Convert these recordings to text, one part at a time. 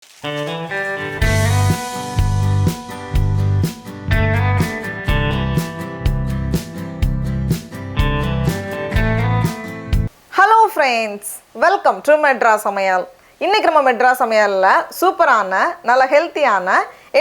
Hello friends, welcome to Madras சமையல். இன்றைக்கி நம்ம மெட்ராஸ் சமையலில் சூப்பரான நல்ல ஹெல்த்தியான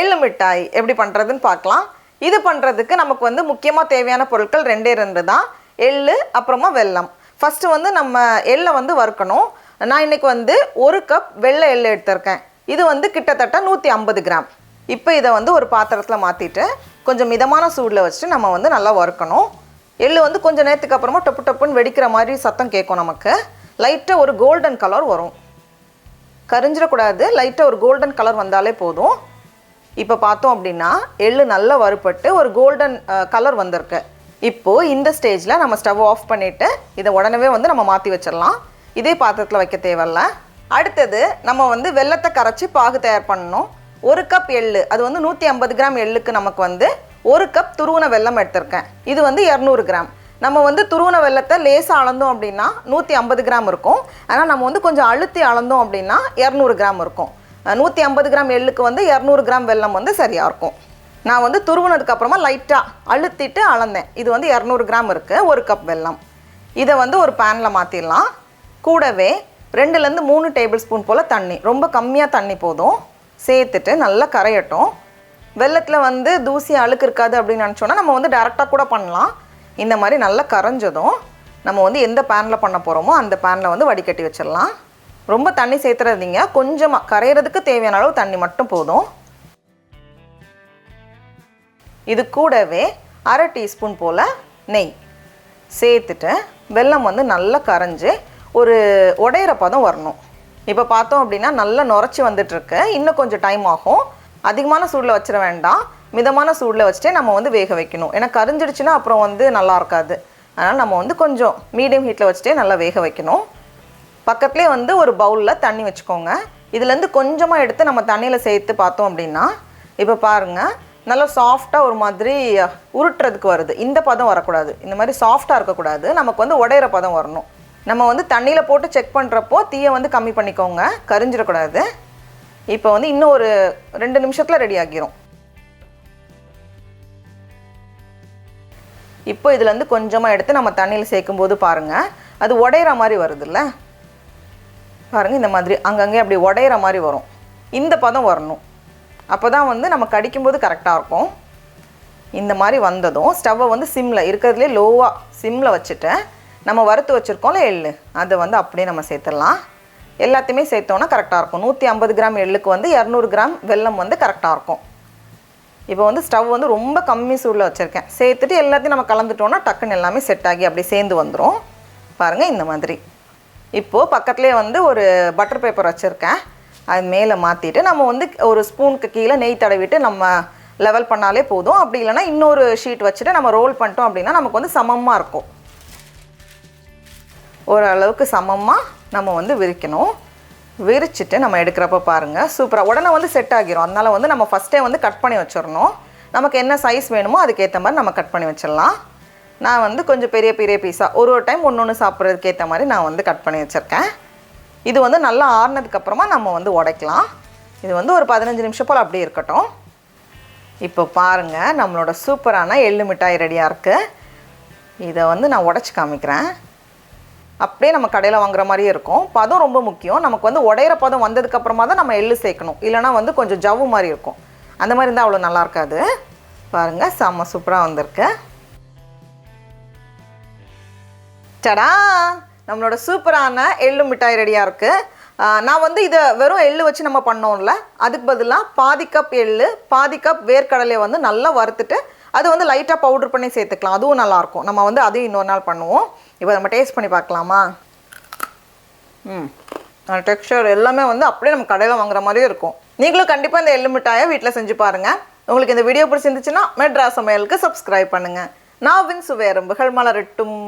எள்ளு மிட்டாய் எப்படி பண்ணுறதுன்னு பார்க்கலாம். இது பண்ணுறதுக்கு நமக்கு வந்து முக்கியமாக தேவையான பொருட்கள் ரெண்டு தான். எள்ளு அப்புறமா வெல்லம். ஃபஸ்ட்டு வந்து நம்ம எள்ளை வந்து வறுக்கணும். நான் இன்றைக்கி வந்து 1 கப் வெள்ளை எள்ளு எடுத்திருக்கேன். இது வந்து கிட்டத்தட்ட 150 கிராம். இப்போ இதை வந்து ஒரு பாத்திரத்தில் மாற்றிட்டு கொஞ்சம் மிதமான சூடில் வச்சுட்டு நம்ம வந்து நல்லா வறுக்கணும். எள்ளு வந்து கொஞ்சம் நேரத்துக்கு அப்புறமா டப்பு டப்புன்னு வெடிக்கிற மாதிரி சத்தம் கேட்கும். நமக்கு லைட்டாக ஒரு கோல்டன் கலர் வரும். கரிஞ்சிடக்கூடாது, லைட்டாக ஒரு கோல்டன் கலர் வந்தாலே போதும். இப்போ பார்த்தோம் அப்படின்னா எள்ளு நல்லா வறுப்பட்டு ஒரு கோல்டன் கலர் வந்திருக்கு. இப்போது இந்த ஸ்டேஜில் நம்ம ஸ்டவ் ஆஃப் பண்ணிவிட்டு இதை உடனே வந்து நம்ம மாற்றி வச்சிடலாம். இதே பாத்திரத்தில் வைக்க தேவையில்ல. அடுத்தது நம்ம வந்து வெல்லத்தை கரைச்சி பாகு தயார் பண்ணணும். 1 கப் எள்ளு, அது வந்து 150 கிராம் எள்ளுக்கு நமக்கு வந்து 1 கப் துருவன வெல்லம் எடுத்திருக்கேன். இது வந்து 200 கிராம். நம்ம வந்து துருவன வெல்லத்தை லேசாக அளந்தோம் அப்படின்னா 150 கிராம் இருக்கும். ஆனால் நம்ம வந்து கொஞ்சம் அழுத்தி அளந்தோம் அப்படின்னா 200 கிராம் இருக்கும். 150 கிராம் எள்ளுக்கு வந்து 200 கிராம் வெல்லம் வந்து சரியாக இருக்கும். நான் வந்து துருவனதுக்கப்புறமா லைட்டாக அழுத்திட்டு அளந்தேன். இது வந்து 200 கிராம் இருக்குது, 1 கப் வெல்லம். இதை வந்து ஒரு பேனில் மாற்றிடலாம். கூடவே 2லேருந்து 3 டேபிள் ஸ்பூன் போல் தண்ணி, ரொம்ப கம்மியாக தண்ணி போதும், சேர்த்துட்டு நல்லா கரையட்டும். வெல்லத்தில் வந்து தூசி அழுக்கு இருக்காது அப்படின்னு நினச்சோன்னா நம்ம வந்து டேரெக்டாக கூட பண்ணலாம். இந்த மாதிரி நல்லா கரைஞ்சதும் நம்ம வந்து எந்த பேனில் பண்ண போகிறோமோ அந்த பேனில் வந்து வடிகட்டி வச்சிடலாம். ரொம்ப தண்ணி சேர்த்துறதிங்க, கொஞ்சமாக கரையிறதுக்கு தேவையான அளவு தண்ணி மட்டும் போதும். இது கூடவே 1/2 டீஸ்பூன் போல் நெய் சேர்த்துட்டு வெல்லம் வந்து நல்லா கரைஞ்சி ஒரு உடையிற பதம் வரணும். இப்போ பார்த்தோம் அப்படின்னா நல்லா நுரைச்சி வந்துட்டுருக்கு. இன்னும் கொஞ்சம் டைம் ஆகும். அதிகமான சூடில் வச்சிட வேண்டாம், மிதமான சூடில் வச்சுட்டே நம்ம வந்து வேக வைக்கணும். ஏன்னா கரிஞ்சிடுச்சுன்னா அப்புறம் வந்து நல்லா இருக்காது. அதனால் நம்ம வந்து கொஞ்சம் மீடியம் ஹீட்டில் வச்சுட்டே நல்லா வேக வைக்கணும். பக்கத்துலேயே வந்து ஒரு பவுலில் தண்ணி வச்சுக்கோங்க. இதுலேருந்து கொஞ்சமாக எடுத்து நம்ம தண்ணியில் சேர்த்து பார்த்தோம் அப்படின்னா இப்போ பாருங்கள் நல்லா சாஃப்டாக ஒரு மாதிரி உருட்டுறதுக்கு வருது. இந்த பதம் வரக்கூடாது, இந்த மாதிரி சாஃப்டாக இருக்கக்கூடாது, நமக்கு வந்து உடையிற பதம் வரணும். நம்ம வந்து தண்ணியில் போட்டு செக் பண்ணுறப்போ தீயை வந்து கம்மி பண்ணிக்கோங்க, கரிஞ்சிடக்கூடாது. இப்போ வந்து இன்னும் ஒரு 2 நிமிஷத்தில் ரெடி ஆகிரும். இப்போ இதுலேருந்து கொஞ்சமாக எடுத்து நம்ம தண்ணியில் சேர்க்கும்போது பாருங்கள் அது உடையிற மாதிரி வருதுல்ல. பாருங்கள் இந்த மாதிரி அங்கங்கே அப்படி உடையிற மாதிரி வரும். இந்த பதம் வரணும். அப்போ தான் வந்து நம்ம கடிக்கும்போது கரெக்டாக இருக்கும். இந்த மாதிரி வந்ததும் ஸ்டவ்வை வந்து சிம்மில் இருக்கிறதுலே லோவாக சிம்மில் வச்சுட்டு நம்ம வறுத்து வச்சுருக்கோம்ல எள்ளு, அதை வந்து அப்படியே நம்ம சேர்த்துடலாம். எல்லாத்தையுமே சேர்த்தோன்னா கரெக்டாக இருக்கும். 150 கிராம் எள்ளுக்கு வந்து 200 கிராம் வெல்லம் வந்து கரெக்டாக இருக்கும். இப்போ வந்து ஸ்டவ் வந்து ரொம்ப கம்மி சூடில் வச்சுருக்கேன். சேர்த்துட்டு எல்லாத்தையும் நம்ம கலந்துட்டோன்னா டக்குன்னு எல்லாமே செட் ஆகி அப்படி சேர்ந்து வந்துடும். பாருங்கள் இந்த மாதிரி. இப்போது பக்கத்துலேயே வந்து ஒரு பட்டர் பேப்பர் வச்சுருக்கேன். அது மேலே மாற்றிட்டு நம்ம வந்து ஒரு ஸ்பூனுக்கு கீழே நெய் தடவிட்டு நம்ம லெவல் பண்ணாலே போதும். அப்படி இல்லைனா இன்னொரு ஷீட் வச்சுட்டு நம்ம ரோல் பண்ணிட்டோம் அப்படின்னா நமக்கு வந்து சமமாக இருக்கும். ஓரளவுக்கு சமமாக நம்ம வந்து விரிக்கணும். விரிச்சிட்டு நம்ம எடுக்கிறப்ப பாருங்கள் சூப்பராக உடனே வந்து செட் ஆகிரும். அதனால் வந்து நம்ம ஃபஸ்ட்டே வந்து கட் பண்ணி வச்சிடணும். நமக்கு என்ன சைஸ் வேணுமோ அதுக்கேற்ற மாதிரி நம்ம கட் பண்ணி வச்சிடலாம். நான் வந்து கொஞ்சம் பெரிய பெரிய பீஸாக ஒரு டைம் ஒன்று சாப்பிட்றதுக்கு ஏற்ற மாதிரி நான் வந்து கட் பண்ணி வச்சுருக்கேன். இது வந்து நல்லா ஆறுனதுக்கப்புறமா நம்ம வந்து உடைக்கலாம். இது வந்து ஒரு 15 நிமிஷம் போல் அப்படியே இருக்கட்டும். இப்போ பாருங்கள் நம்மளோட சூப்பரான எள்ளு மிட்டாய் ரெடியாக இருக்குது. இதை வந்து நான் உடைச்சி காமிக்கிறேன். அப்படியே நம்ம கடையில் வாங்குற மாதிரியே இருக்கும். பதம் ரொம்ப முக்கியம். நமக்கு வந்து உடையிற பதம் வந்ததுக்கப்புறமா தான் நம்ம எள்ளு சேர்க்கணும். இல்லைனா வந்து கொஞ்சம் ஜவ்வு மாதிரி இருக்கும். அந்த மாதிரி இருந்தால் அவ்வளோ நல்லா இருக்காது. பாருங்கள் செம்ம சூப்பராக வந்திருக்கு. சடா, நம்மளோட சூப்பரான எள்ளு மிட்டாய் ரெடியாக இருக்குது. நான் வந்து இதை வெறும் எள்ளு வச்சு நம்ம பண்ணோம்ல, அதுக்கு பதிலாக பாதி கப் எள்ளு பாதி கப் வேர்க்கடலையை வந்து நல்லா வறுத்துட்டு அது வந்து லைட்டாக பவுடர் பண்ணி சேர்த்துக்கலாம். அதுவும் நல்லாயிருக்கும். நம்ம வந்து அதையும் இன்னொரு நாள் பண்ணுவோம். இப்போ நம்ம டேஸ்ட் பண்ணி பார்க்கலாமா? டெக்ஸ்சர் எல்லாமே வந்து அப்படியே நம்ம கடையில் வாங்குற மாதிரியே இருக்கும். நீங்களும் கண்டிப்பாக இந்த எள்ளு மிட்டாயை வீட்டில் செஞ்சு பாருங்கள். உங்களுக்கு இந்த வீடியோ பிடிச்சிருந்துச்சுன்னா மெட்ராஸ் சமையலுக்கு சப்ஸ்கிரைப் பண்ணுங்கள். நாவின் சுவையரும்புகள் மலரட்டும்.